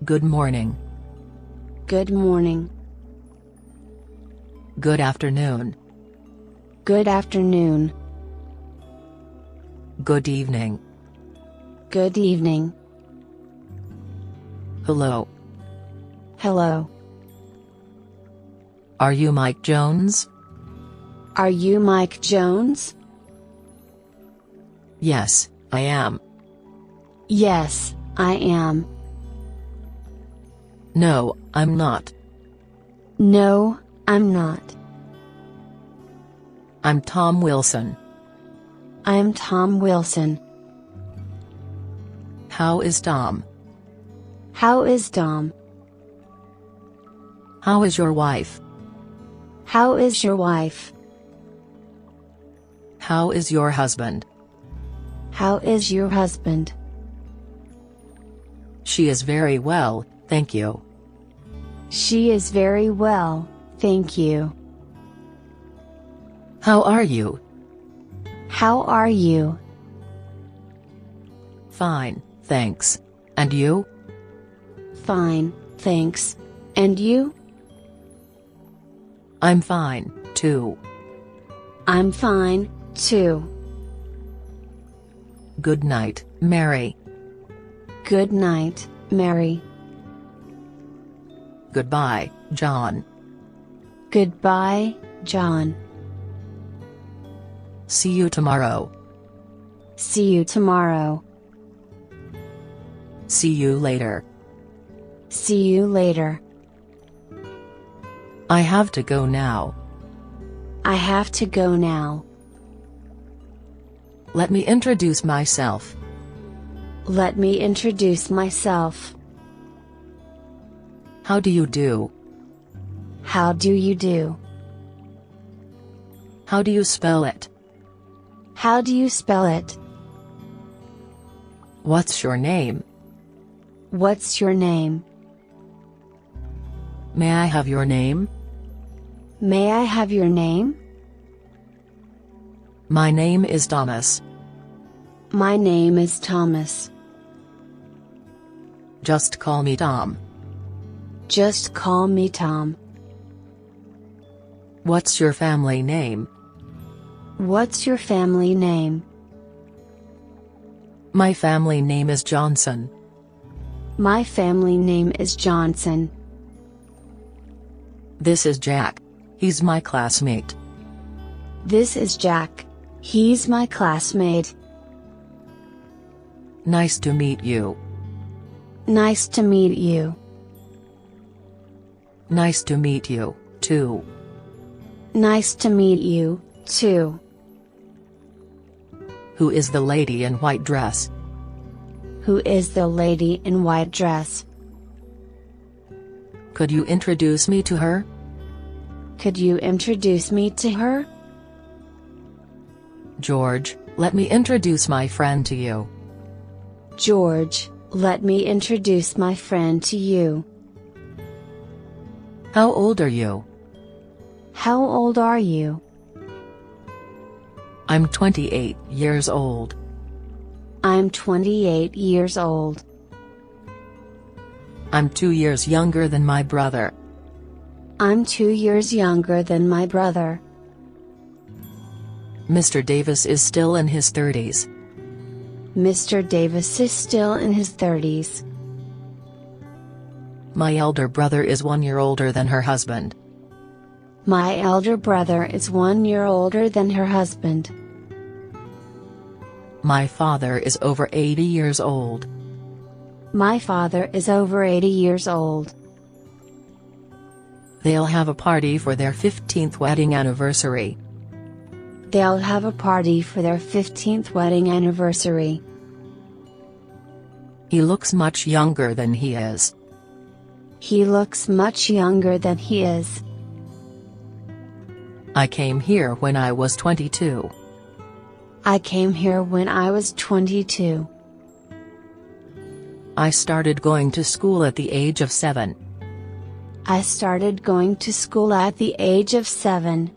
Good morning. Good morning. Good afternoon. Good afternoon. Good evening. Good evening. Hello. Hello. Are you Mike Jones? Are you Mike Jones? Yes, I am. Yes, I am. No, I'm not. No, I'm not. I'm Tom Wilson. I'm Tom Wilson. How is Tom? How is Tom? How is your wife? How is your wife? How is your husband? How is your husband? She is very well, thank you. She is very well, thank you. How are you? How are you? Fine, thanks. And you? Fine, thanks. And you? I'm fine, too. I'm fine, too. Good night, Mary. Good night, Mary. Goodbye, John. Goodbye, John. See you tomorrow. See you tomorrow. See you later. See you later. I have to go now. I have to go now. Let me introduce myself. Let me introduce myself. How do you do? How do you do? How do you spell it? How do you spell it? What's your name? What's your name? May I have your name? May I have your name? My name is Thomas. My name is Thomas. Just call me Tom. Just call me Tom. What's your family name? What's your family name? My family name is Johnson. My family name is Johnson. This is Jack. He's my classmate. This is Jack. He's my classmate. Nice to meet you. Nice to meet you. Nice to meet you, too. Nice to meet you, too. Who is the lady in white dress? Who is the lady in white dress? Could you introduce me to her? Could you introduce me to her? George, let me introduce my friend to you. George, let me introduce my friend to you. How old are you? How old are you? I'm 28 years old. I'm 28 years old. I'm 2 years younger than my brother. I'm 2 years younger than my brother. Mr. Davis is still in his 30s. Mr. Davis is still in his 30s. My elder brother is 1 year older than her husband. My elder brother is 1 year older than her husband. My father is over 80 years old. My father is over 80 years old. They'll have a party for their 15th wedding anniversary. They'll have a party for their 15th wedding anniversary. He looks much younger than he is. He looks much younger than he is. I came here when I was 22. I came here when I was 22. I started going to school at the age of 7. I started going to school at the age of 7.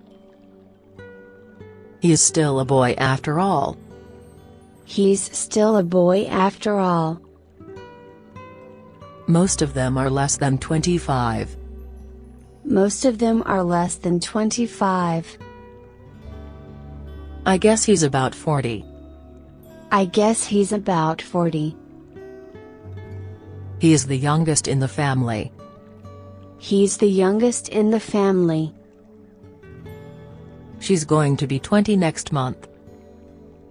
He is still a boy after all. He's still a boy after all. Most of them are less than 25. Most of them are less than 25. I guess he's about 40. I guess he's about 40. He is the youngest in the family. He's the youngest in the family. She's going to be 20 next month.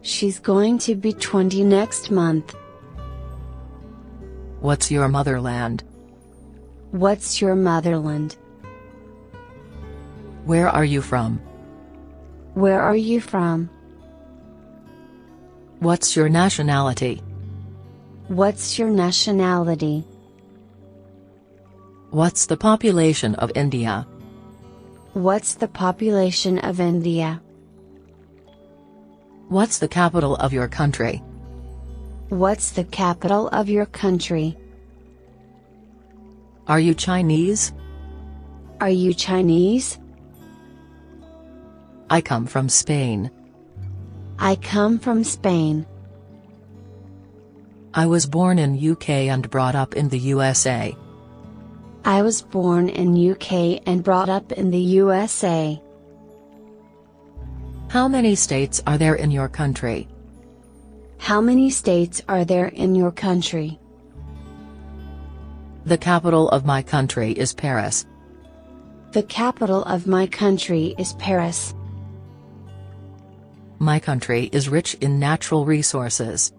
She's going to be 20 next month. What's your motherland? What's your motherland? Where are you from? Where are you from? What's your nationality? What's your nationality? What's the population of India? What's the population of India? What's the capital of your country? What's the capital of your country? Are you Chinese? Are you Chinese? I come from Spain. I come from Spain. I was born in UK and brought up in the USA. I was born in UK and brought up in the USA. How many states are there in your country? How many states are there in your country? The capital of my country is Paris. The capital of my country is Paris. My country is rich in natural resources.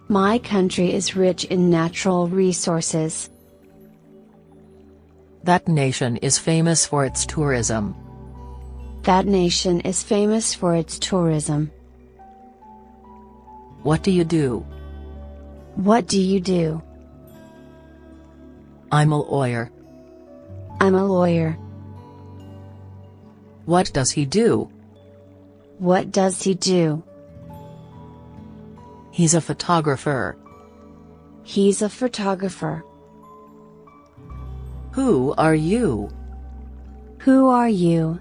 My country is rich in natural resources. That nation is famous for its tourism. That nation is famous for its tourism. What do you do? What do you do? I'm a lawyer. I'm a lawyer. What does he do? What does he do? He's a photographer. He's a photographer. Who are you? Who are you?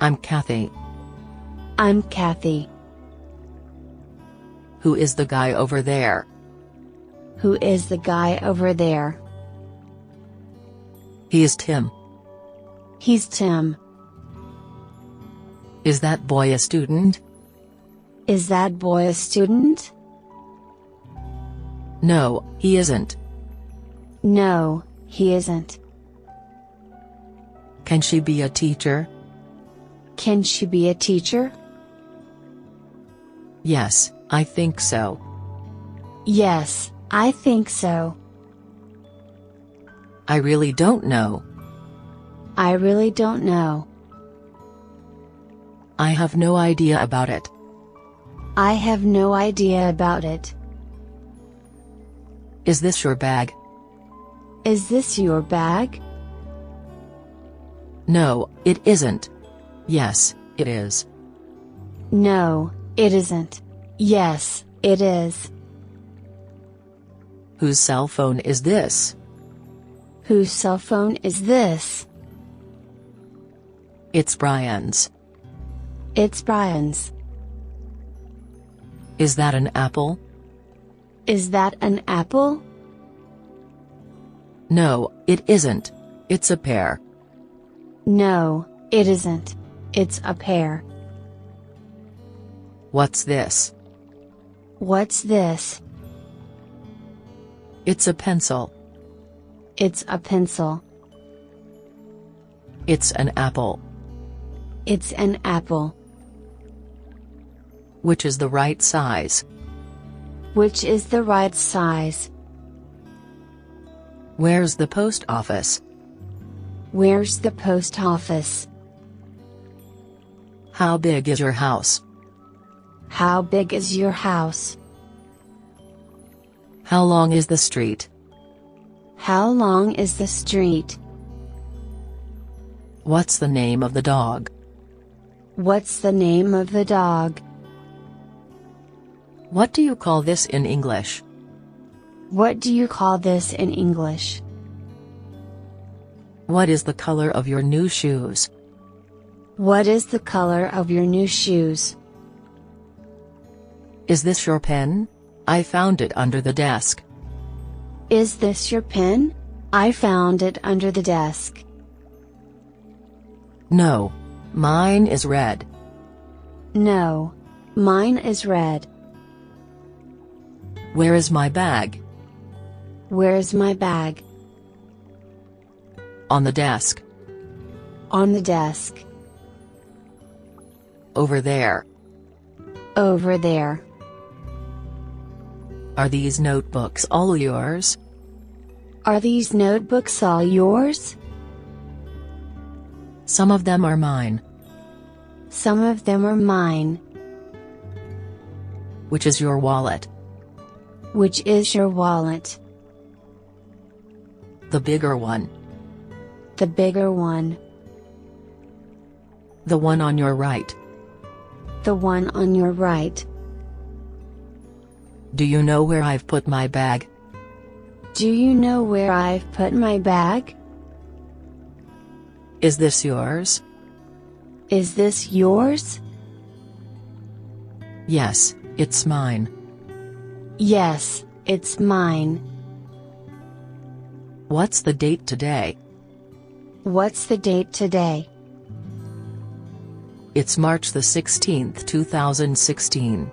I'm Kathy. I'm Kathy. Who is the guy over there? Who is the guy over there? He is Tim. He's Tim. Is that boy a student? Is that boy a student? No, he isn't. No, he isn't. Can she be a teacher? Can she be a teacher? Yes, I think so. Yes, I think so. I really don't know. I really don't know. I have no idea about it. I have no idea about it. Is this your bag? Is this your bag? No, it isn't. Yes, it is. No, it isn't. Yes, it is. Whose cell phone is this? Whose cell phone is this? It's Brian's. It's Brian's. Is that an apple? Is that an apple? No, it isn't. It's a pear. No, it isn't. It's a pear. What's this? What's this? It's a pencil. It's a pencil. It's an apple. It's an apple. Which is the right size? Which is the right size? Where's the post office? Where's the post office? How big is your house? How big is your house? How long is the street? How long is the street? What's the name of the dog? What's the name of the dog? What do you call this in English? What do you call this in English? What is the color of your new shoes? What is the color of your new shoes? Is this your pen? I found it under the desk. Is this your pen? I found it under the desk. No. Mine is red. No. Mine is red. Where is my bag? Where's my bag? On the desk. On the desk. Over there. Over there. Are these notebooks all yours? Are these notebooks all yours? Some of them are mine. Some of them are mine. Which is your wallet? Which is your wallet? The bigger one. The bigger one. The one on your right. The one on your right. Do you know where I've put my bag? Do you know where I've put my bag? Is this yours? Is this yours? Yes, it's mine. Yes, it's mine. What's the date today? What's the date today? It's March the 16th, 2016.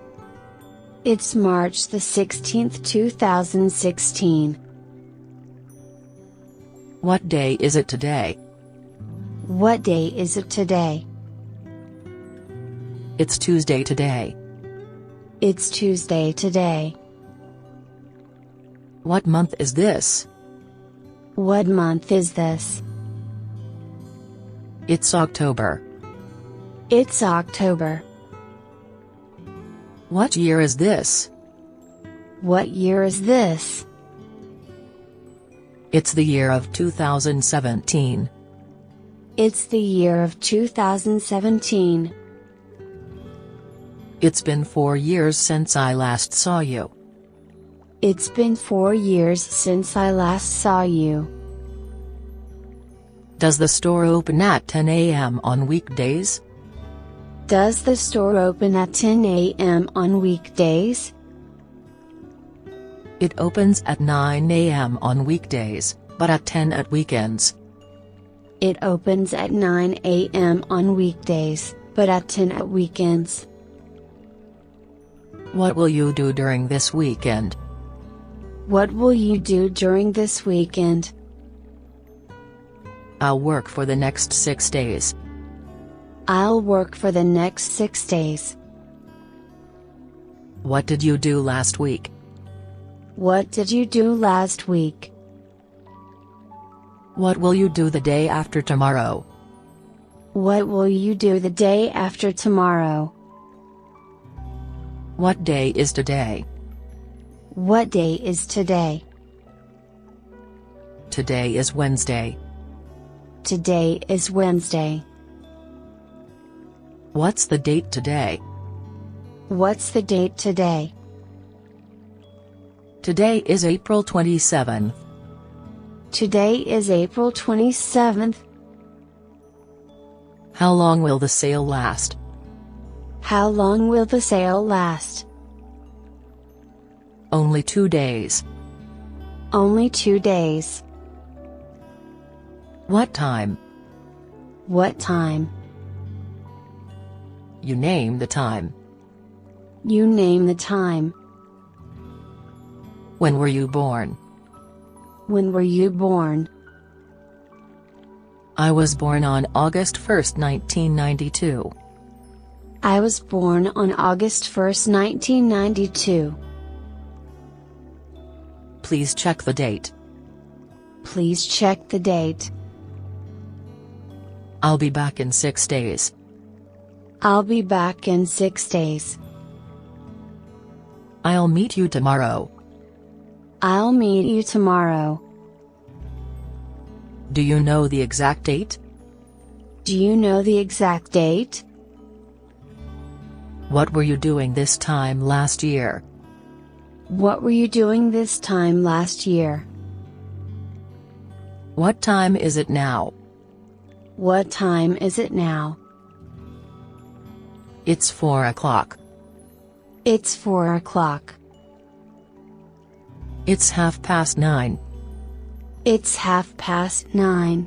It's March the 16th, 2016. What day is it today? What day is it today? It's Tuesday today. It's Tuesday today. What month is this? What month is this? It's October. It's October. What year is this? What year is this? It's the year of 2017. It's the year of 2017. It's been 4 years since I last saw you. It's been 4 years since I last saw you. Does the store open at 10 a.m. on weekdays? Does the store open at 10 a.m. on weekdays? It opens at 9 a.m. on weekdays, but at 10 at weekends. It opens at 9 a.m. on weekdays, but at 10 at weekends. What will you do during this weekend? What will you do during this weekend? I'll work for the next 6 days. I'll work for the next 6 days. What did you do last week? What did you do last week? What will you do the day after tomorrow? What will you do the day after tomorrow? What day is today? What day is today? Today is Wednesday. Today is Wednesday. What's the date today? What's the date today? Today is April 27th. Today is April 27th. How long will the sale last? How long will the sale last? Only 2 days. Only 2 days. What time? What time? You name the time. You name the time. When were you born? When were you born? I was born on August 1st, 1992. I was born on August 1st, 1992. Please check the date. Please check the date. I'll be back in 6 days. I'll be back in 6 days. I'll meet you tomorrow. I'll meet you tomorrow. Do you know the exact date? Do you know the exact date? What were you doing this time last year? What were you doing this time last year? What time is it now? What time is it now? It's 4 o'clock. It's 4 o'clock. It's 9:30. It's 9:30.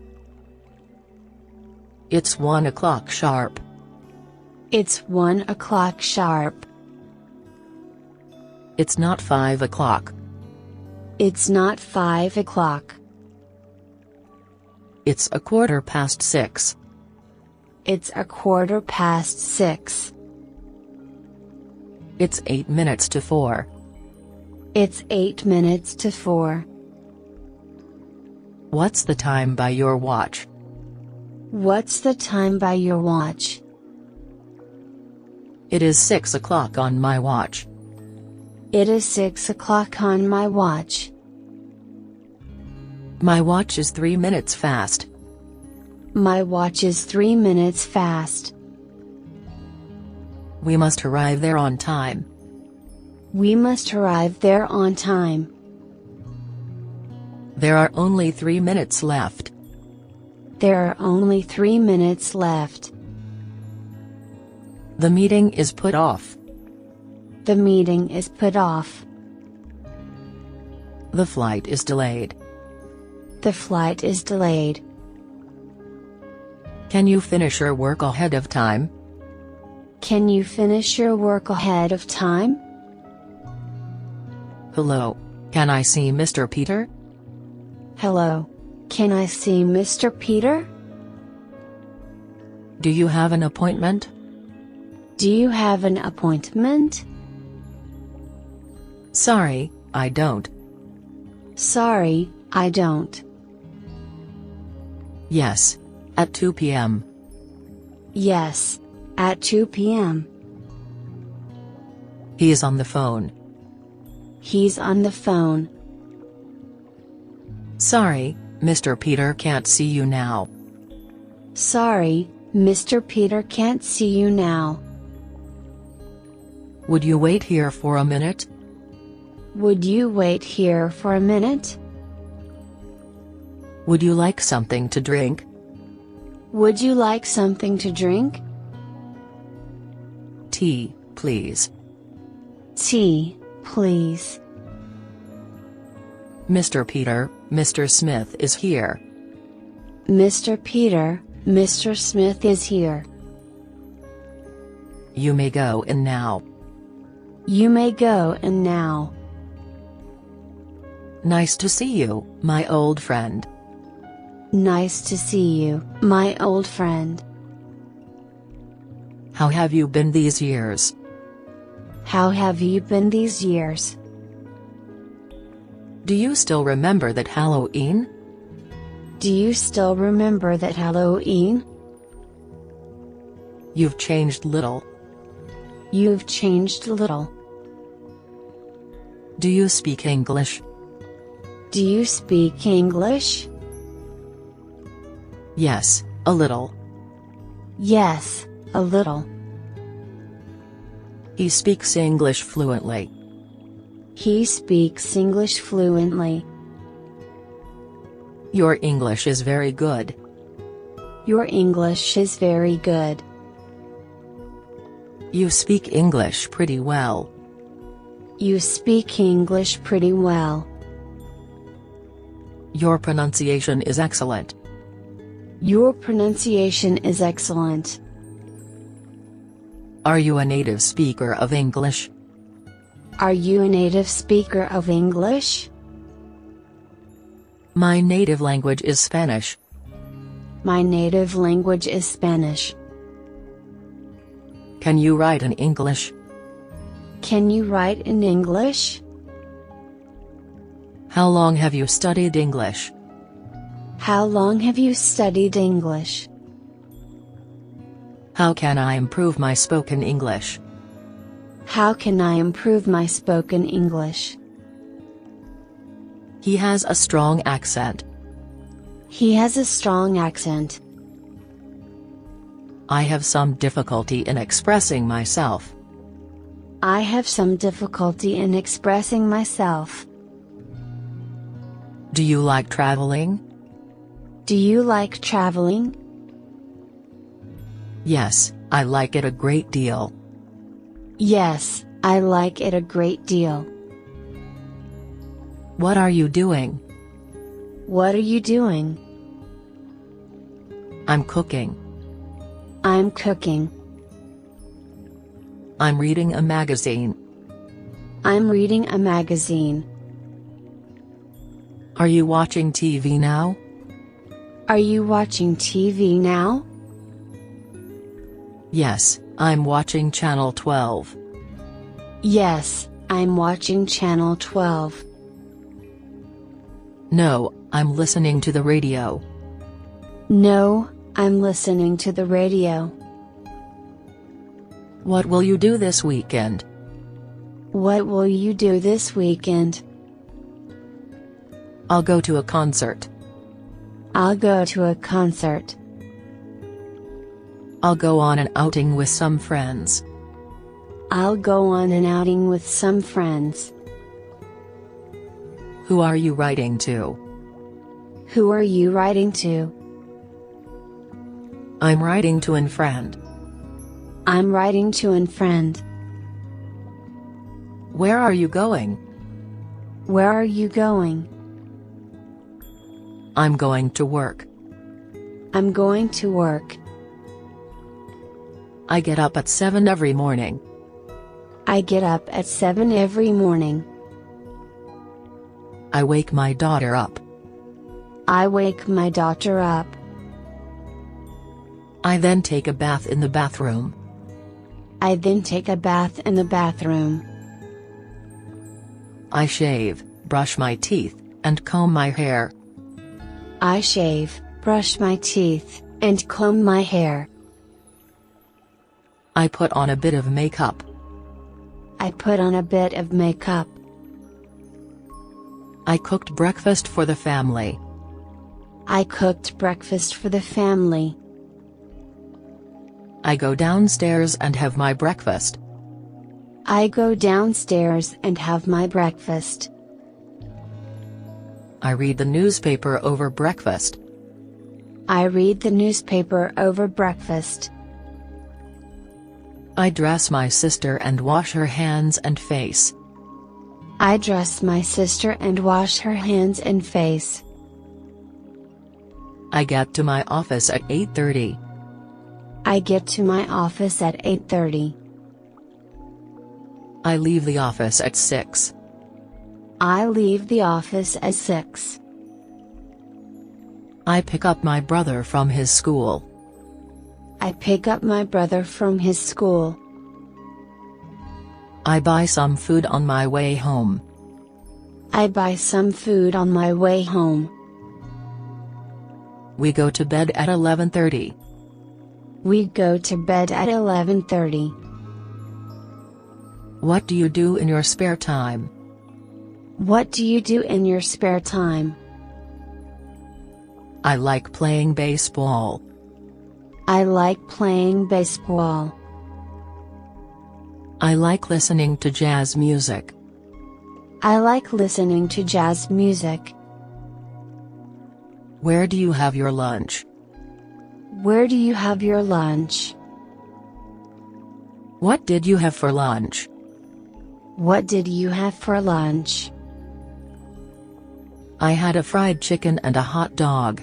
It's 1 o'clock sharp. It's 1 o'clock sharp. It's not 5 o'clock. It's not 5 o'clock. It's 6:15. It's 6:15. It's 8 minutes to 4. It's 8 minutes to 4. What's the time by your watch? What's the time by your watch? It is 6 o'clock on my watch. It is 6 o'clock on my watch. My watch is 3 minutes fast. My watch is 3 minutes fast. We must arrive there on time. We must arrive there on time. There are only 3 minutes left. There are only 3 minutes left. The meeting is put off. The meeting is put off. The flight is delayed. The flight is delayed. Can you finish your work ahead of time? Can you finish your work ahead of time? Hello, can I see Mr. Peter? Hello, can I see Mr. Peter? Do you have an appointment? Do you have an appointment? Sorry, I don't. Sorry, I don't. Yes, at 2 p.m. Yes, at 2 p.m. He is on the phone. He's on the phone. Sorry, Mr. Peter can't see you now. Sorry, Mr. Peter can't see you now. Would you wait here for a minute? Would you wait here for a minute? Would you like something to drink? Would you like something to drink? Tea, please. Tea, please. Mr. Peter, Mr. Smith is here. Mr. Peter, Mr. Smith is here. You may go in now. You may go in now. Nice to see you, my old friend. Nice to see you, my old friend. How have you been these years? How have you been these years? Do you still remember that Halloween? Do you still remember that Halloween? You've changed little. You've changed little. Do you speak English? Do you speak English? Yes, a little. Yes, a little. He speaks English fluently. He speaks English fluently. Your English is very good. Your English is very good. You speak English pretty well. You speak English pretty well. Your pronunciation is excellent. Your pronunciation is excellent. Are you a native speaker of English? Are you a native speaker of English? My native language is Spanish. My native language is Spanish. Can you write in English? Can you write in English? How long have you studied English? How long have you studied English? How can I improve my spoken English? How can I improve my spoken English? He has a strong accent. He has a strong accent. I have some difficulty in expressing myself. I have some difficulty in expressing myself. Do you like traveling? Do you like traveling? Yes, I like it a great deal. Yes, I like it a great deal. What are you doing? What are you doing? I'm cooking. I'm cooking. I'm reading a magazine. I'm reading a magazine. Are you watching TV now? Are you watching TV now? Yes, I'm watching Channel 12. Yes, I'm watching Channel 12. No, I'm listening to the radio. No, I'm listening to the radio. What will you do this weekend? What will you do this weekend? I'll go to a concert. I'll go to a concert. I'll go on an outing with some friends. I'll go on an outing with some friends. Who are you writing to? Who are you writing to? I'm writing to a friend. I'm writing to a friend. Where are you going? Where are you going? I'm going to work. I'm going to work. I get up at 7 every morning. I get up at 7 every morning. I wake my daughter up. I wake my daughter up. I then take a bath in the bathroom. I then take a bath in the bathroom. I shave, brush my teeth, and comb my hair. I shave, brush my teeth, and comb my hair. I put on a bit of makeup. I put on a bit of makeup. I cooked breakfast for the family. I cooked breakfast for the family. I go downstairs and have my breakfast. I go downstairs and have my breakfast. I read the newspaper over breakfast. I read the newspaper over breakfast. I dress my sister and wash her hands and face. I dress my sister and wash her hands and face. I get to my office at 8:30. I get to my office at 8:30. I leave the office at 6. I leave the office at 6. I pick up my brother from his school. I pick up my brother from his school. I buy some food on my way home. I buy some food on my way home. We go to bed at 11:30. We go to bed at 11:30. What do you do in your spare time? What do you do in your spare time? I like playing baseball. I like playing baseball. I like listening to jazz music. I like listening to jazz music. Where do you have your lunch? Where do you have your lunch? What did you have for lunch? What did you have for lunch? I had a fried chicken and a hot dog.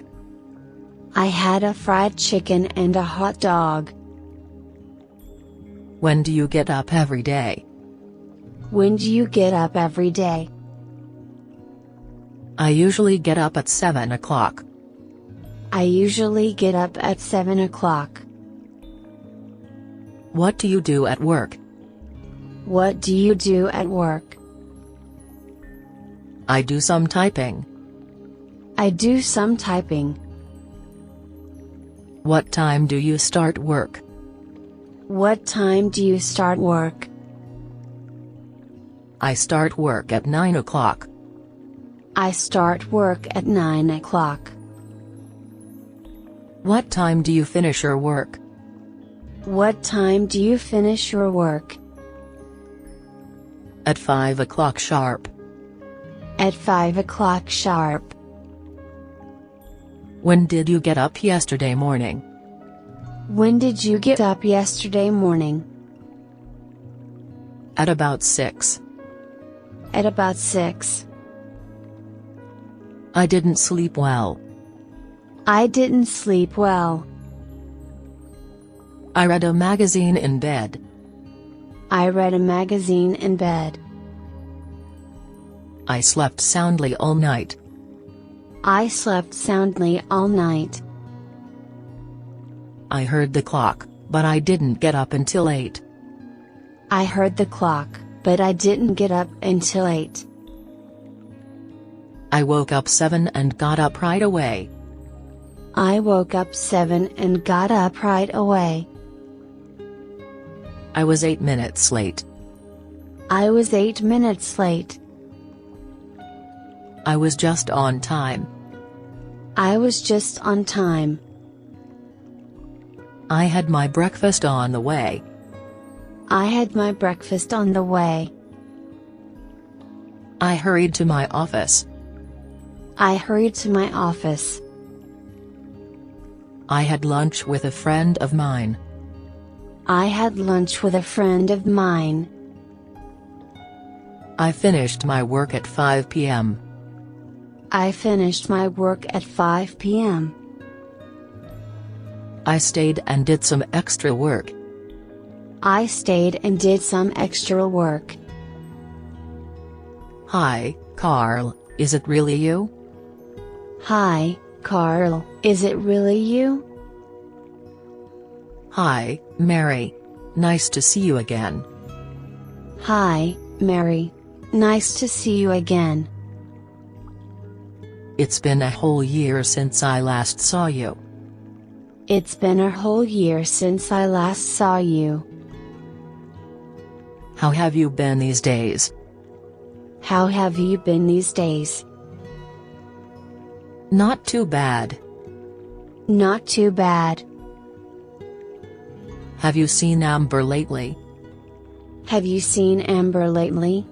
I had a fried chicken and a hot dog. When do you get up every day? When do you get up every day? I usually get up at 7 o'clock. I usually get up at 7 o'clock. What do you do at work? What do you do at work? I do some typing. I do some typing. What time do you start work? What time do you start work? I start work at 9 o'clock. I start work at 9 o'clock. What time do you finish your work? What time do you finish your work? At 5 o'clock sharp. At 5 o'clock sharp. When did you get up yesterday morning? When did you get up yesterday morning? At about 6. At about 6. I didn't sleep well. I didn't sleep well. I read a magazine in bed. I read a magazine in bed. I slept soundly all night. I slept soundly all night. I heard the clock, but I didn't get up until 8. I heard the clock, but I didn't get up until 8. I woke up 7 and got up right away. I woke up 7 and got up right away. I was 8 minutes late. I was 8 minutes late. I was just on time. I was just on time. I had my breakfast on the way. I had my breakfast on the way. I hurried to my office. I hurried to my office. I had lunch with a friend of mine. I had lunch with a friend of mine. I finished my work at 5 p.m. I finished my work at 5 p.m. I stayed and did some extra work. I stayed and did some extra work. Hi, Carl, is it really you? Hi, Carl, is it really you? Hi, Mary. Nice to see you again. Hi, Mary. Nice to see you again. It's been a whole year since I last saw you. It's been a whole year since I last saw you. How have you been these days? How have you been these days? Not too bad. Not too bad. Have you seen Amber lately? Have you seen Amber lately?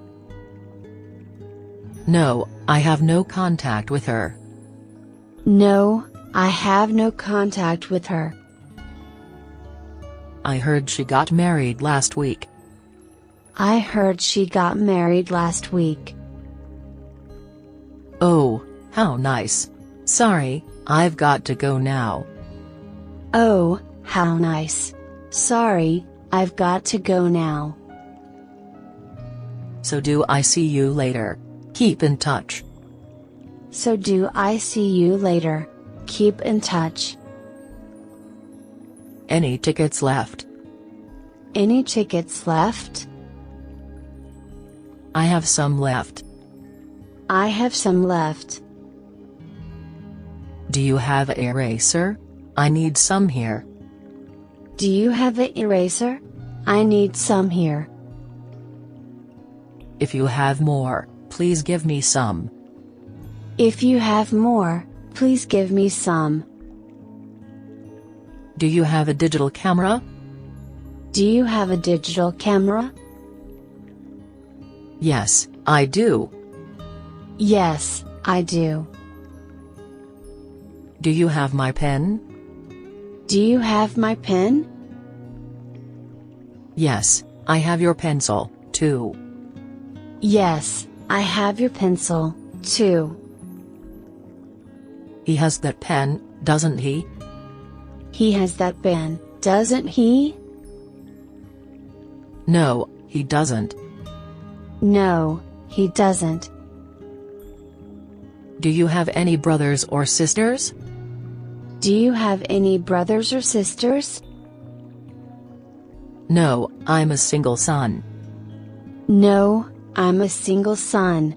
No, I have no contact with her. No, I have no contact with her. I heard she got married last week. I heard she got married last week. Oh, how nice. Sorry, I've got to go now. Oh, how nice. Sorry, I've got to go now. So do I see you later. Keep in touch. So do I see you later. Keep in touch. Any tickets left? Any tickets left? I have some left. I have some left. Do you have an eraser? I need some here. Do you have an eraser? I need some here. If you have more, please give me some. If you have more, please give me some. Do you have a digital camera? Do you have a digital camera? Yes, I do. Yes, I do. Do you have my pen? Do you have my pen? Yes, I have your pencil, too. Yes, I have your pencil, too. He has that pen, doesn't he? He has that pen, doesn't he? No, he doesn't. No, he doesn't. Do you have any brothers or sisters? Do you have any brothers or sisters? No, I'm a single son. No, I'm a single son.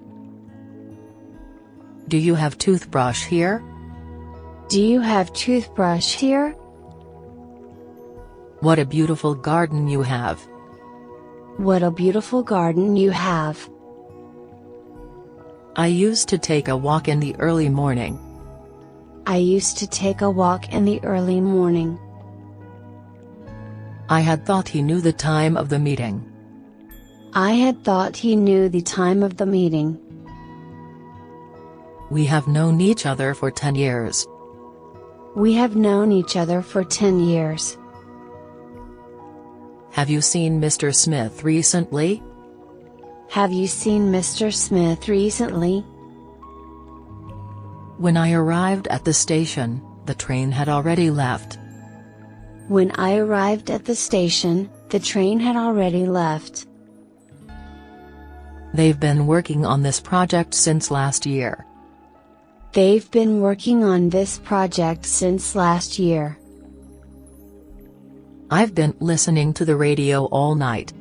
Do you have toothbrush here? Do you have toothbrush here? What a beautiful garden you have. What a beautiful garden you have. I used to take a walk in the early morning. I used to take a walk in the early morning. I had thought he knew the time of the meeting. I had thought he knew the time of the meeting. We have known each other for 10 years. We have known each other for 10 years. Have you seen Mr. Smith recently? Have you seen Mr. Smith recently? When I arrived at the station, the train had already left. When I arrived at the station, the train had already left. They've been working on this project since last year. They've been working on this project since last year. I've been listening to the radio all night.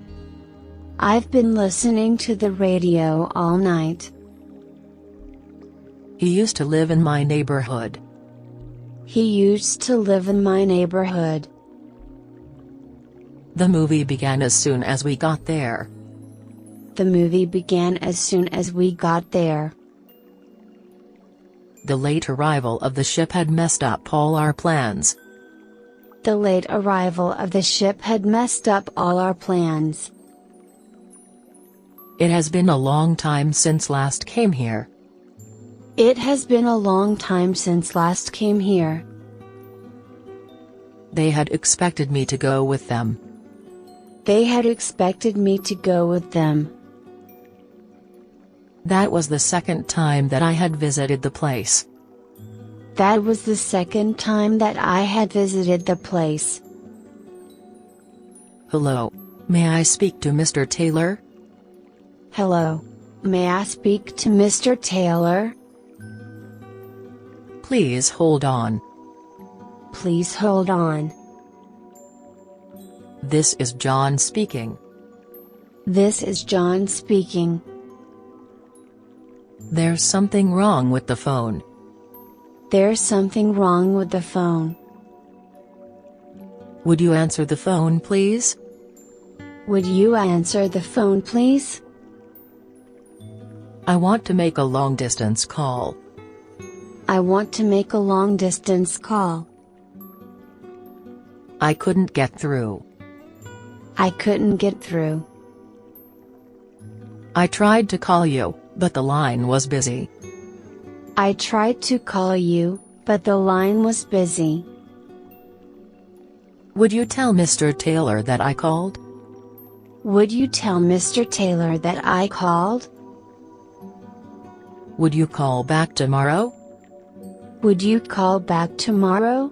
I've been listening to the radio all night. He used to live in my neighborhood. He used to live in my neighborhood. The movie began as soon as we got there. The movie began as soon as we got there. The late arrival of the ship had messed up all our plans. The late arrival of the ship had messed up all our plans. It has been a long time since last came here. It has been a long time since last came here. They had expected me to go with them. They had expected me to go with them. That was the second time that I had visited the place. That was the second time that I had visited the place. Hello. May I speak to Mr. Taylor? Hello. May I speak to Mr. Taylor? Please hold on. Please hold on. This is John speaking. This is John speaking. There's something wrong with the phone. There's something wrong with the phone. Would you answer the phone, please? Would you answer the phone, please? I want to make a long-distance call. I want to make a long-distance call. I couldn't get through. I couldn't get through. I tried to call you, but the line was busy. I tried to call you, but the line was busy. Would you tell Mr. Taylor that I called? Would you tell Mr. Taylor that I called? Would you call back tomorrow? Would you call back tomorrow?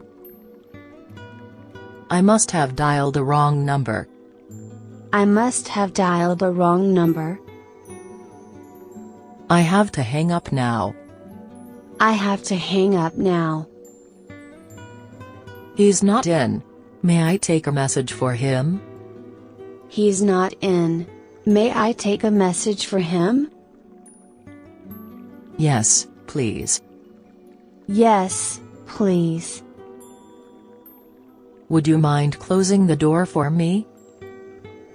I must have dialed the wrong number. I must have dialed the wrong number. I have to hang up now. I have to hang up now. He's not in. May I take a message for him? He's not in. May I take a message for him? Yes, please. Yes, please. Would you mind closing the door for me?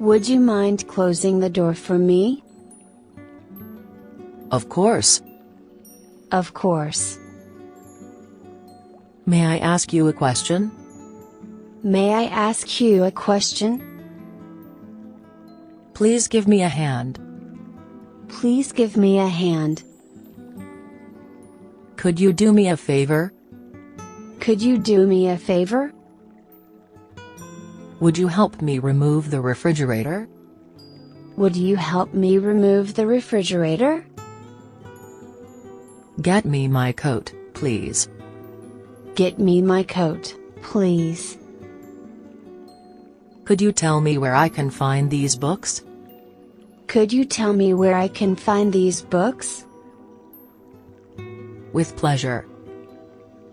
Would you mind closing the door for me? Of course. Of course. May I ask you a question? May I ask you a question? Please give me a hand. Please give me a hand. Could you do me a favor? Could you do me a favor? Would you help me remove the refrigerator? Would you help me remove the refrigerator? Get me my coat, please. Get me my coat, please. Could you tell me where I can find these books? Could you tell me where I can find these books? With pleasure.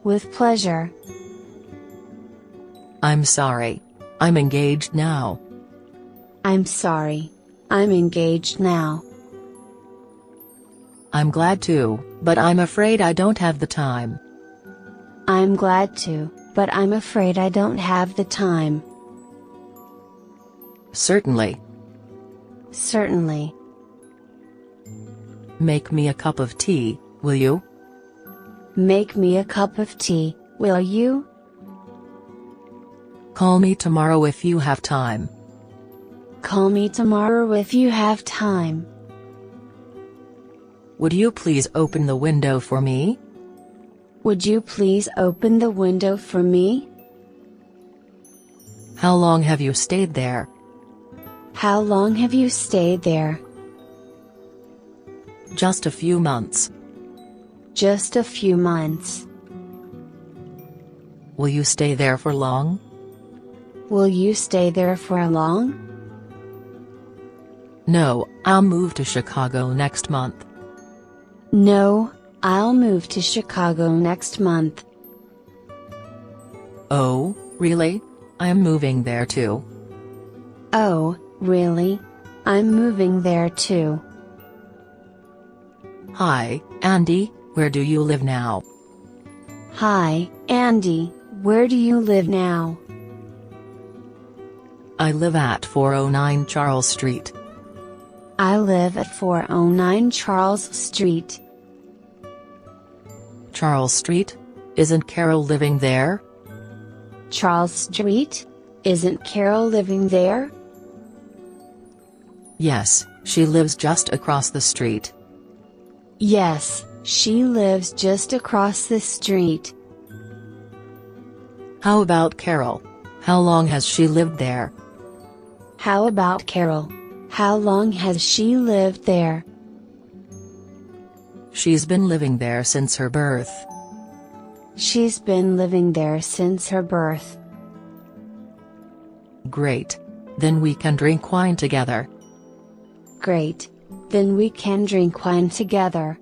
With pleasure. I'm sorry. I'm engaged now. I'm sorry. I'm engaged now. I'm glad to, but I'm afraid I don't have the time. I'm glad to, but I'm afraid I don't have the time. Certainly. Certainly. Make me a cup of tea, will you? Make me a cup of tea, will you? Call me tomorrow if you have time. Call me tomorrow if you have time. Would you please open the window for me? Would you please open the window for me? How long have you stayed there? How long have you stayed there? Just a few months. Just a few months. Will you stay there for long? Will you stay there for long? No, I'll move to Chicago next month. No, I'll move to Chicago next month. Oh, really? I'm moving there too. Oh, really? I'm moving there too. Hi, Andy, where do you live now? Hi, Andy, where do you live now? I live at 409 Charles Street. I live at 409 Charles Street. Charles Street? Isn't Carol living there? Charles Street? Isn't Carol living there? Yes, she lives just across the street. Yes, she lives just across the street. How about Carol? How long has she lived there? How about Carol? How long has she lived there? She's been living there since her birth. She's been living there since her birth. Great. Then we can drink wine together. Great. Then we can drink wine together.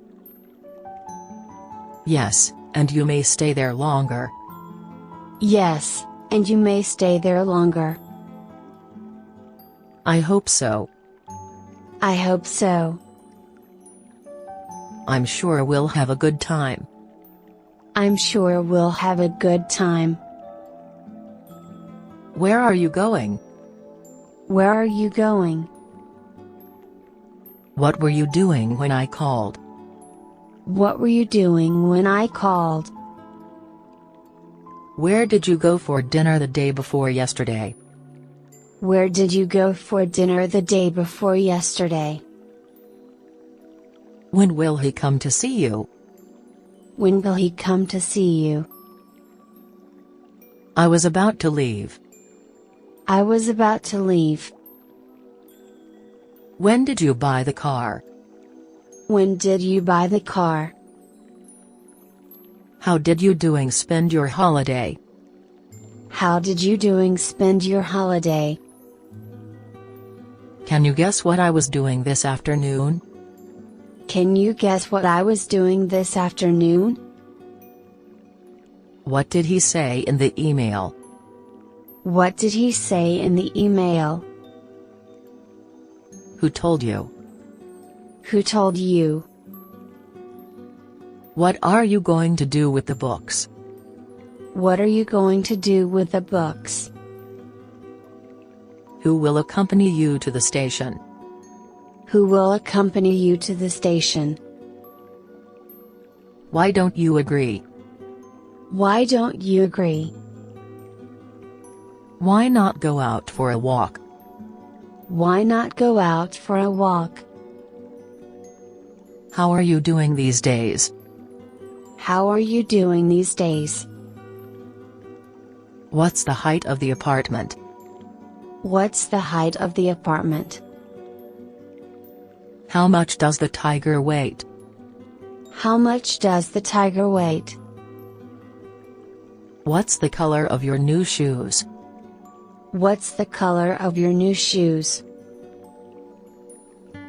Yes, and you may stay there longer. Yes, and you may stay there longer. I hope so. I hope so. I'm sure we'll have a good time. I'm sure we'll have a good time. Where are you going? Where are you going? What were you doing when I called? What were you doing when I called? Where did you go for dinner the day before yesterday? Where did you go for dinner the day before yesterday? When will he come to see you? When will he come to see you? I was about to leave. I was about to leave. When did you buy the car? When did you buy the car? How did you doing spend your holiday? How did you doing spend your holiday? Can you guess what I was doing this afternoon? Can you guess what I was doing this afternoon? What did he say in the email? What did he say in the email? Who told you? Who told you? What are you going to do with the books? What are you going to do with the books? Who will accompany you to the station? Who will accompany you to the station? Why don't you agree? Why don't you agree? Why not go out for a walk? Why not go out for a walk? How are you doing these days? How are you doing these days? What's the height of the apartment? What's the height of the apartment? How much does the tiger weigh? How much does the tiger weigh? What's the color of your new shoes? What's the color of your new shoes?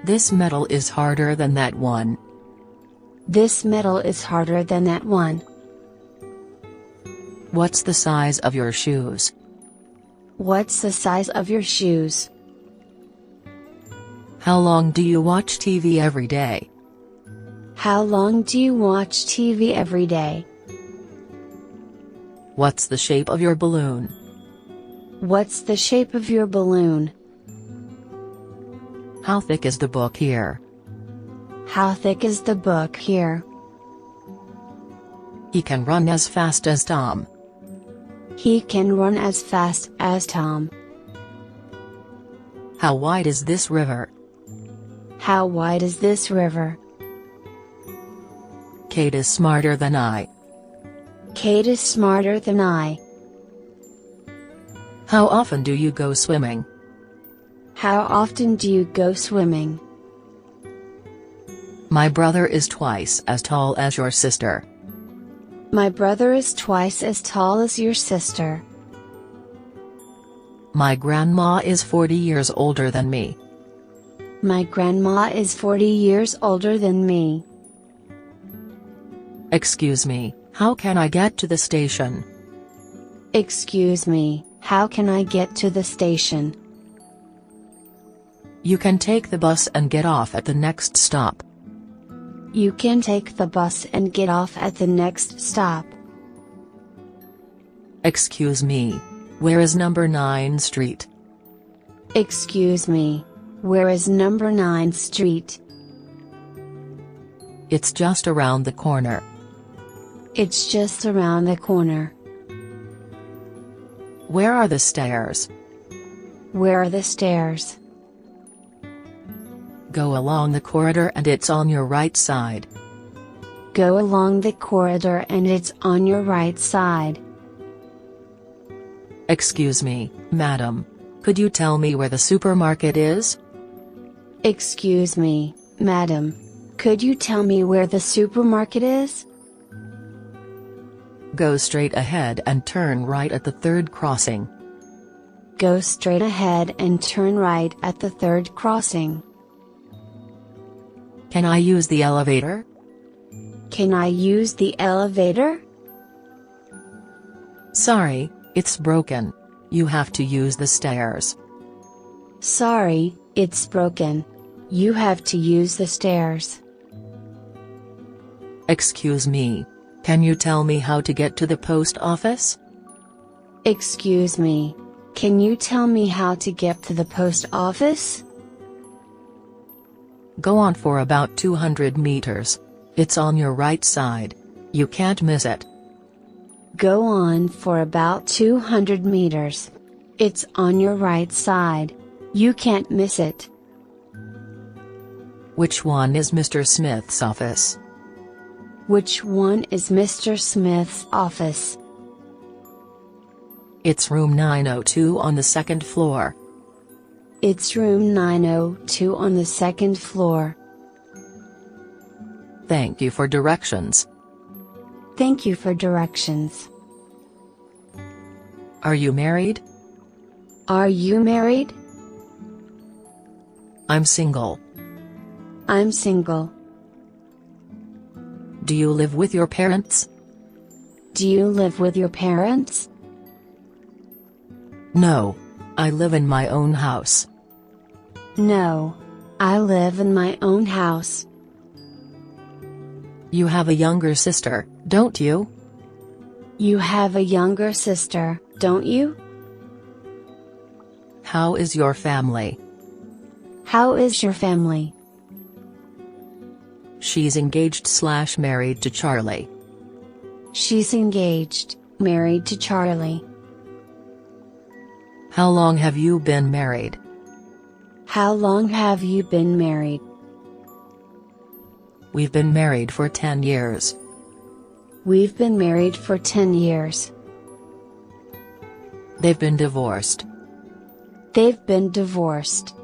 This metal is harder than that one. This metal is harder than that one. What's the size of your shoes? What's the size of your shoes? How long do you watch TV every day? How long do you watch TV every day? What's the shape of your balloon? What's the shape of your balloon? How thick is the book here? How thick is the book here? He can run as fast as Tom. He can run as fast as Tom. How wide is this river? How wide is this river? Kate is smarter than I. Kate is smarter than I. How often do you go swimming? How often do you go swimming? My brother is twice as tall as your sister. My brother is twice as tall as your sister. My grandma is 40 years older than me. My grandma is 40 years older than me. Excuse me, how can I get to the station? Excuse me, how can I get to the station? You can take the bus and get off at the next stop. You can take the bus and get off at the next stop. Excuse me, where is number 9 Street? Excuse me, where is number 9 Street? It's just around the corner. It's just around the corner. Where are the stairs? Where are the stairs? Go along the corridor and it's on your right side. Go along the corridor and it's on your right side. Excuse me, madam, could you tell me where the supermarket is? Excuse me, madam, could you tell me where the supermarket is? Go straight ahead and turn right at the 3rd crossing. Go straight ahead and turn right at the 3rd crossing. Can I use the elevator? Can I use the elevator? Sorry, it's broken. You have to use the stairs. Sorry, it's broken. You have to use the stairs. Excuse me, can you tell me how to get to the post office? Excuse me, can you tell me how to get to the post office? Go on for about 200 meters. It's on your right side. You can't miss it. Go on for about 200 meters. It's on your right side. You can't miss it. Which one is Mr. Smith's office? Which one is Mr. Smith's office? It's room 902 on the 2nd floor. It's room 902 on the 2nd floor. Thank you for directions. Thank you for directions. Are you married? Are you married? I'm single. I'm single. Do you live with your parents? Do you live with your parents? No, I live in my own house. No, I live in my own house. You have a younger sister, don't you? You have a younger sister, don't you? How is your family? How is your family? She's engaged/married to Charlie. She's engaged, married to Charlie. How long have you been married? How long have you been married? We've been married for 10 years. We've been married for 10 years. They've been divorced. They've been divorced.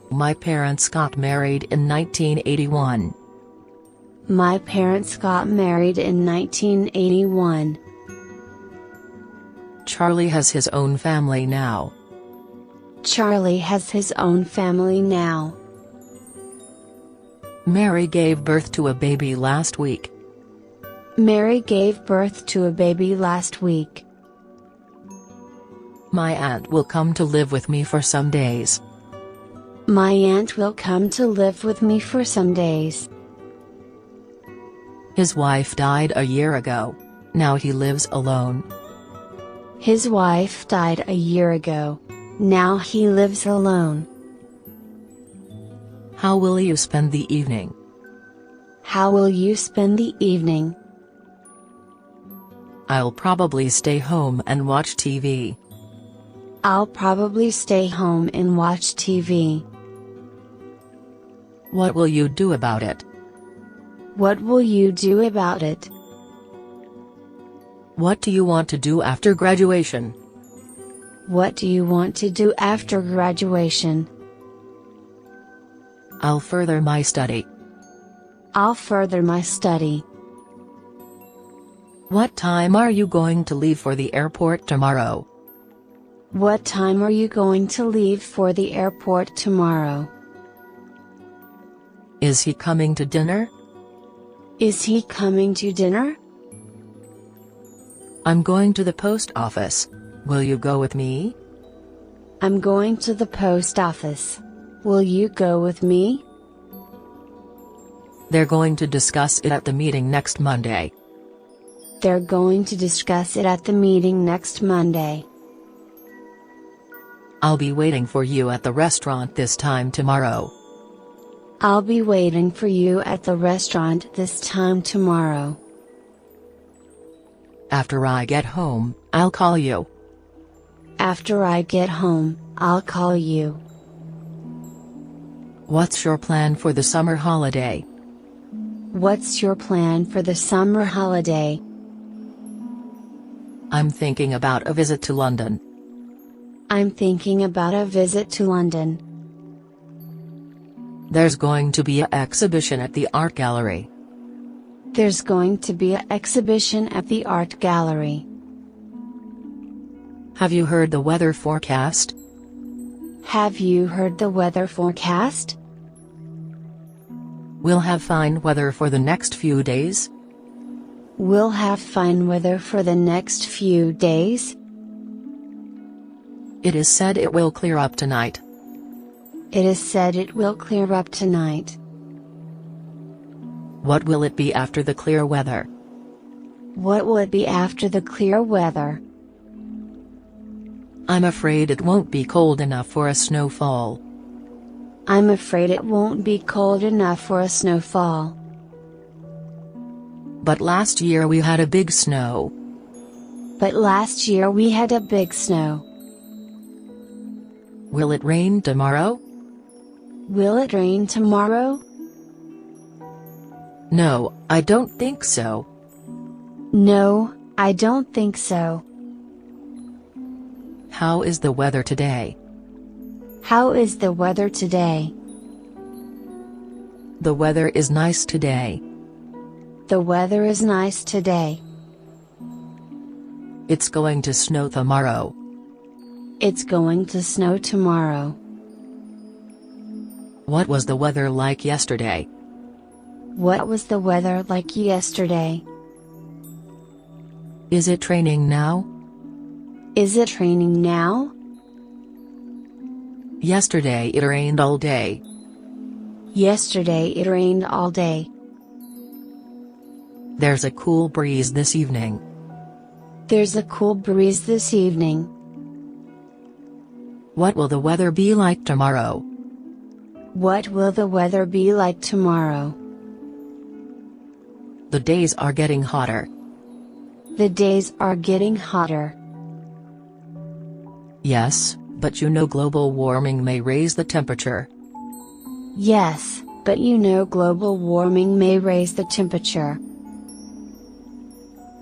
My parents got married in 1981. My parents got married in 1981. Charlie has his own family now. Charlie has his own family now. Mary gave birth to a baby last week. Mary gave birth to a baby last week. My aunt will come to live with me for some days. My aunt will come to live with me for some days. His wife died a year ago. Now he lives alone. His wife died a year ago. Now he lives alone. How will you spend the evening? How will you spend the evening? I'll probably stay home and watch TV. I'll probably stay home and watch TV. What will you do about it? What will you do about it? What do you want to do after graduation? What do you want to do after graduation? I'll further my study. I'll further my study. What time are you going to leave for the airport tomorrow? What time are you going to leave for the airport tomorrow? Is he coming to dinner? Is he coming to dinner? I'm going to the post office. Will you go with me? I'm going to the post office. Will you go with me? They're going to discuss it at the meeting next Monday. They're going to discuss it at the meeting next Monday. I'll be waiting for you at the restaurant this time tomorrow. I'll be waiting for you at the restaurant this time tomorrow. After I get home, I'll call you. After I get home, I'll call you. What's your plan for the summer holiday? What's your plan for the summer holiday? I'm thinking about a visit to London. I'm thinking about a visit to London. There's going to be an exhibition at the art gallery. There's going to be an exhibition at the art gallery. Have you heard the weather forecast? Have you heard the weather forecast? We'll have fine weather for the next few days. We'll have fine weather for the next few days. It is said it will clear up tonight. It is said it will clear up tonight. What will it be after the clear weather? What will it be after the clear weather? I'm afraid it won't be cold enough for a snowfall. I'm afraid it won't be cold enough for a snowfall. But last year we had a big snow. But last year we had a big snow. Will it rain tomorrow? Will it rain tomorrow? No, I don't think so. No, I don't think so. How is the weather today? How is the weather today? The weather is nice today. The weather is nice today. It's going to snow tomorrow. It's going to snow tomorrow. What was the weather like yesterday? What was the weather like yesterday? Is it raining now? Is it raining now? Yesterday it rained all day. Yesterday it rained all day. There's a cool breeze this evening. There's a cool breeze this evening. What will the weather be like tomorrow? What will the weather be like tomorrow? The days are getting hotter. The days are getting hotter. Yes, but you know global warming may raise the temperature. Yes, but you know global warming may raise the temperature.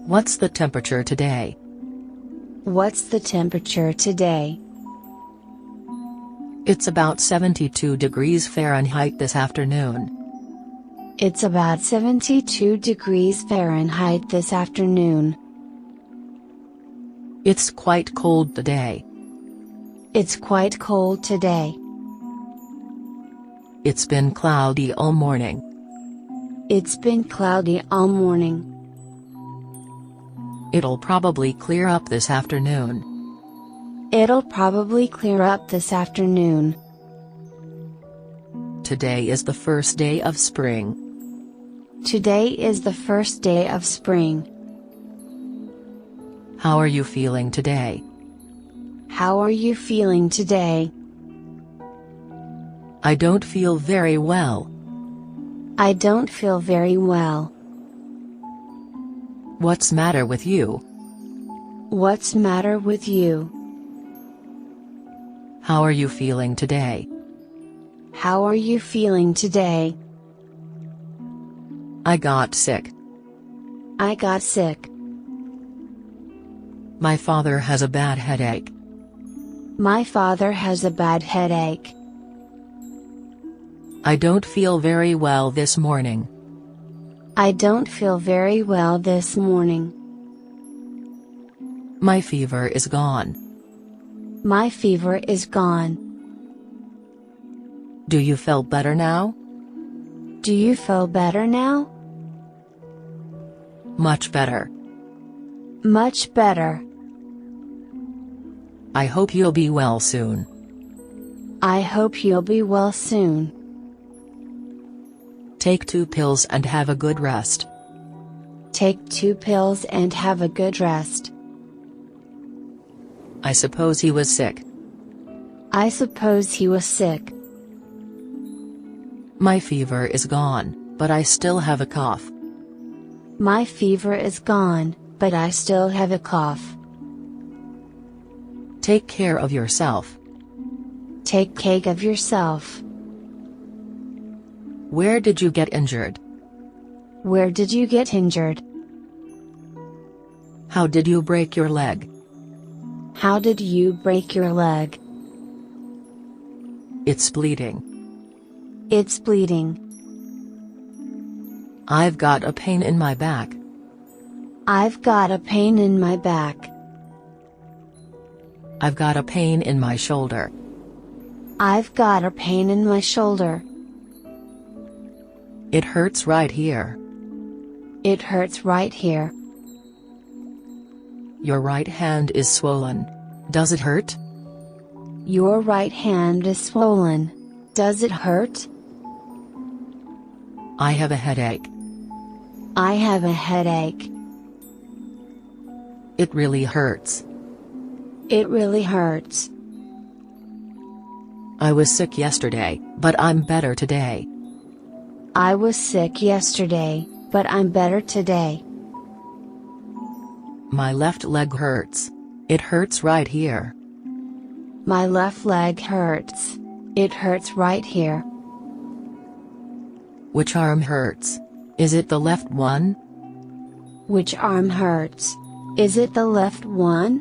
What's the temperature today? What's the temperature today? It's about 72 degrees Fahrenheit this afternoon. It's about 72 degrees Fahrenheit this afternoon. It's quite cold today. It's quite cold today. It's been cloudy all morning. It's been cloudy all morning. It'll probably clear up this afternoon. It'll probably clear up this afternoon. Today is the first day of spring. Today is the first day of spring. How are you feeling today? How are you feeling today? I don't feel very well. I don't feel very well. What's matter with you? What's matter with you? How are you feeling today? How are you feeling today? I got sick. I got sick. My father has a bad headache. My father has a bad headache. I don't feel very well this morning. I don't feel very well this morning. My fever is gone. My fever is gone. Do you feel better now? Do you feel better now? Much better. Much better. I hope you'll be well soon. I hope you'll be well soon. Take 2 pills and have a good rest. Take 2 pills and have a good rest. I suppose he was sick. I suppose he was sick. My fever is gone, but I still have a cough. My fever is gone, but I still have a cough. Take care of yourself. Take care of yourself. Where did you get injured? Where did you get injured? How did you break your leg? How did you break your leg? It's bleeding. It's bleeding. I've got a pain in my back. I've got a pain in my back. I've got a pain in my shoulder. I've got a pain in my shoulder. It hurts right here. It hurts right here. Your right hand is swollen. Does it hurt? Your right hand is swollen. Does it hurt? I have a headache. I have a headache. It really hurts. It really hurts. I was sick yesterday, but I'm better today. I was sick yesterday, but I'm better today. My left leg hurts. It hurts right here. My left leg hurts. It hurts right here. Which arm hurts? Is it the left one? Which arm hurts? Is it the left one?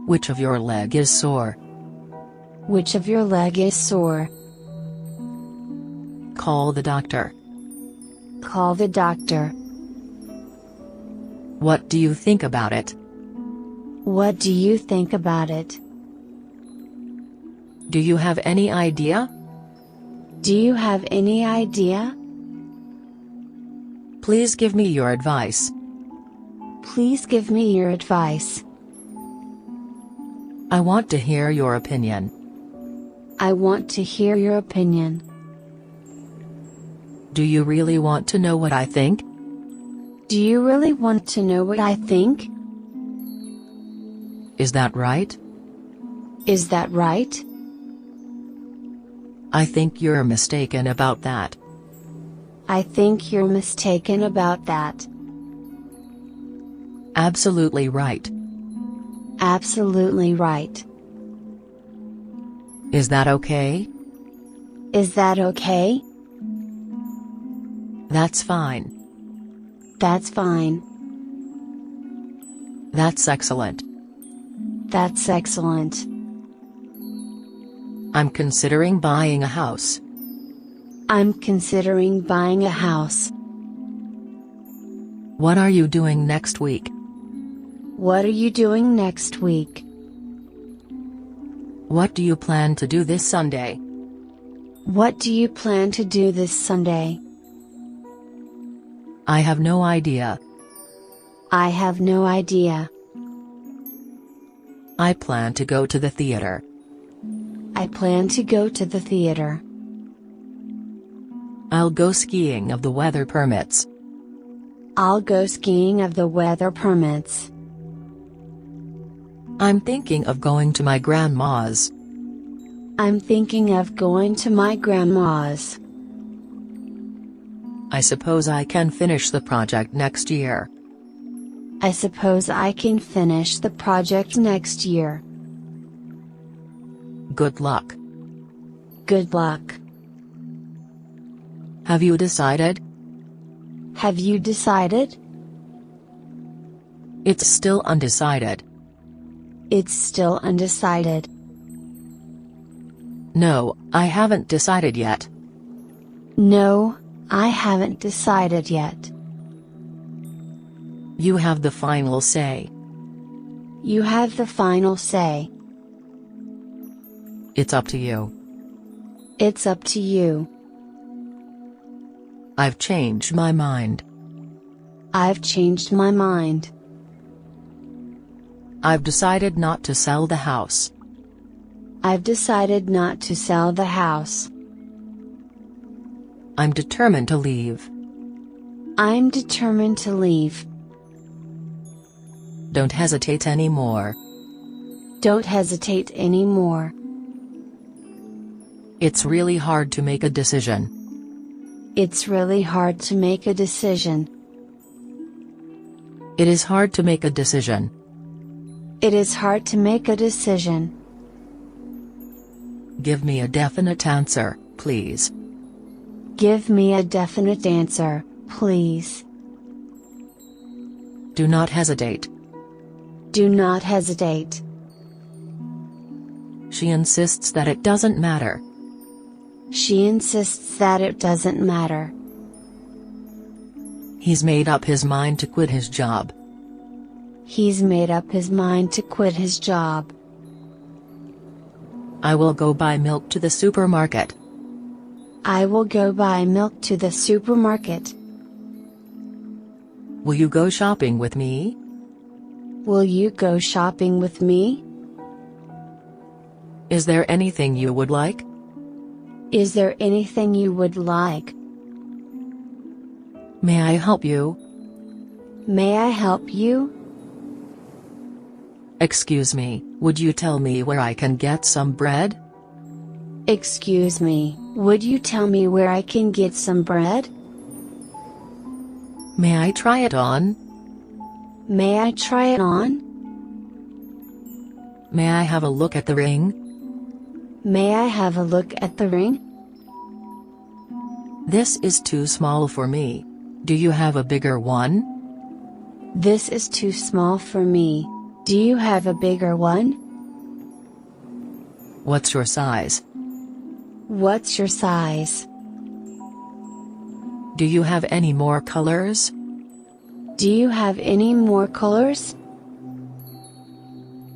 Which of your leg is sore? Which of your leg is sore? Call the doctor. Call the doctor. What do you think about it? What do you think about it? Do you have any idea? Do you have any idea? Please give me your advice. Please give me your advice. I want to hear your opinion. I want to hear your opinion. Do you really want to know what I think? Do you really want to know what I think? Is that right? Is that right? I think you're mistaken about that. I think you're mistaken about that. Absolutely right. Absolutely right. Is that okay? Is that okay? That's fine. That's fine. That's excellent. That's excellent. I'm considering buying a house. I'm considering buying a house. What are you doing next week? What are you doing next week? What do you plan to do this Sunday? What do you plan to do this Sunday? I have no idea. I have no idea. I plan to go to the theater. I plan to go to the theater. I'll go skiing if the weather permits. I'll go skiing if the weather permits. I'm thinking of going to my grandma's. I'm thinking of going to my grandma's. I suppose I can finish the project next year. I suppose I can finish the project next year. Good luck. Good luck. Have you decided? Have you decided? It's still undecided. It's still undecided. No, I haven't decided yet. No, I haven't decided yet. You have the final say. You have the final say. It's up to you. It's up to you. I've changed my mind. I've changed my mind. I've decided not to sell the house. I've decided not to sell the house. I'm determined to leave. I'm determined to leave. Don't hesitate anymore. Don't hesitate anymore. It's really hard to make a decision. It's really hard to make a decision. It is hard to make a decision. It is hard to make a decision. Give me a definite answer, please. Give me a definite answer, please. Do not hesitate. Do not hesitate. She insists that it doesn't matter. She insists that it doesn't matter. He's made up his mind to quit his job. He's made up his mind to quit his job. I will go buy milk to the supermarket. I will go buy milk to the supermarket. Will you go shopping with me? Will you go shopping with me? Is there anything you would like? Is there anything you would like? May I help you? May I help you? Excuse me, would you tell me where I can get some bread? Excuse me, would you tell me where I can get some bread? May I try it on? May I try it on? May I have a look at the ring? May I have a look at the ring? This is too small for me. Do you have a bigger one? This is too small for me. Do you have a bigger one? What's your size? What's your size? Do you have any more colors? Do you have any more colors?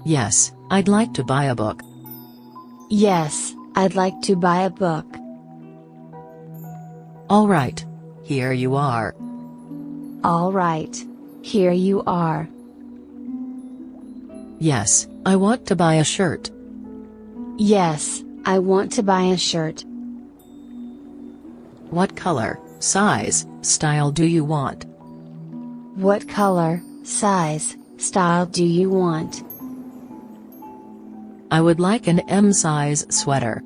Yes, I'd like to buy a book. Yes, I'd like to buy a book. All right. Here you are. All right. Here you are. Yes, I want to buy a shirt. Yes, I want to buy a shirt. What color, size, style do you want? What color, size, style do you want? I would like an M-size sweater.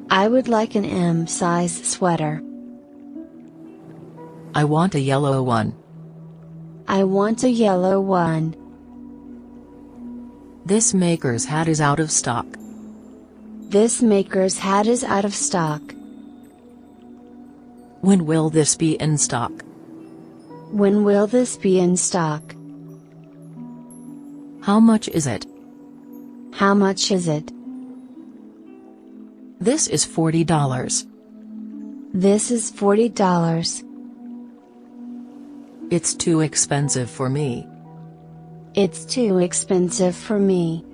I would like an M-size sweater. I want a yellow one. I want a yellow one. This maker's hat is out of stock. This maker's hat is out of stock. When will this be in stock? When will this be in stock? How much is it? How much is it? This is $40. This is $40. It's too expensive for me. It's too expensive for me.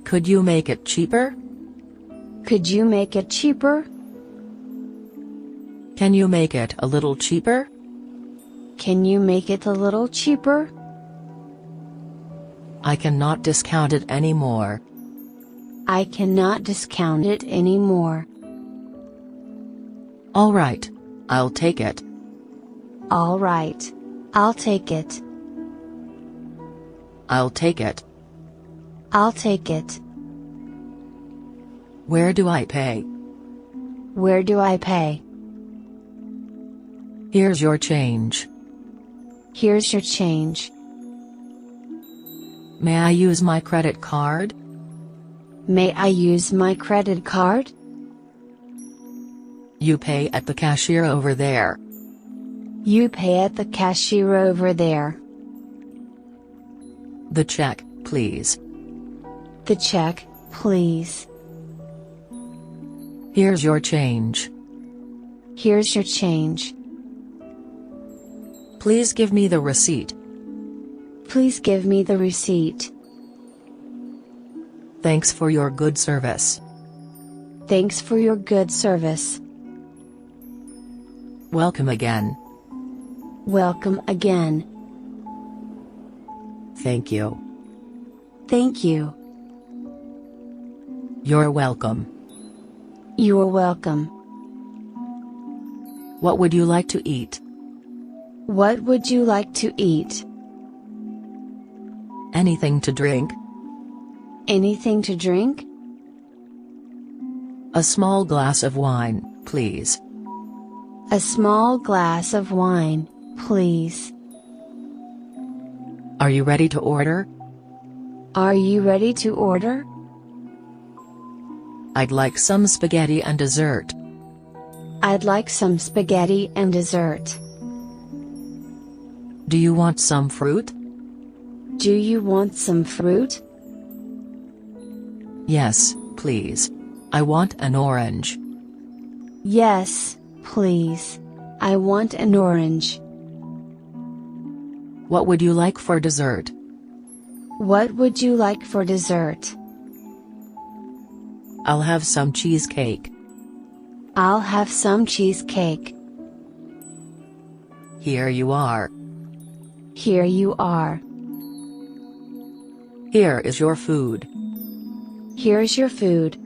Could you make it cheaper? Could you make it cheaper? Can you make it a little cheaper? Can you make it a little cheaper? I cannot discount it anymore. I cannot discount it anymore. All right. I'll take it. All right. I'll take it. I'll take it. I'll take it. Where do I pay? Where do I pay? Here's your change. Here's your change. May I use my credit card? May I use my credit card? You pay at the cashier over there. You pay at the cashier over there. The check, please. The check, please. Here's your change. Here's your change. Please give me the receipt. Please give me the receipt. Thanks for your good service. Thanks for your good service. Welcome again. Welcome again. Thank you. Thank you. You're welcome. You're welcome. What would you like to eat? What would you like to eat? Anything to drink? Anything to drink? A small glass of wine, please. A small glass of wine, please. Are you ready to order? Are you ready to order? I'd like some spaghetti and dessert. I'd like some spaghetti and dessert. Do you want some fruit? Do you want some fruit? Yes, please. I want an orange. Yes, please. I want an orange. What would you like for dessert? What would you like for dessert? I'll have some cheesecake. I'll have some cheesecake. Here you are. Here you are. Here is your food. Here's your food.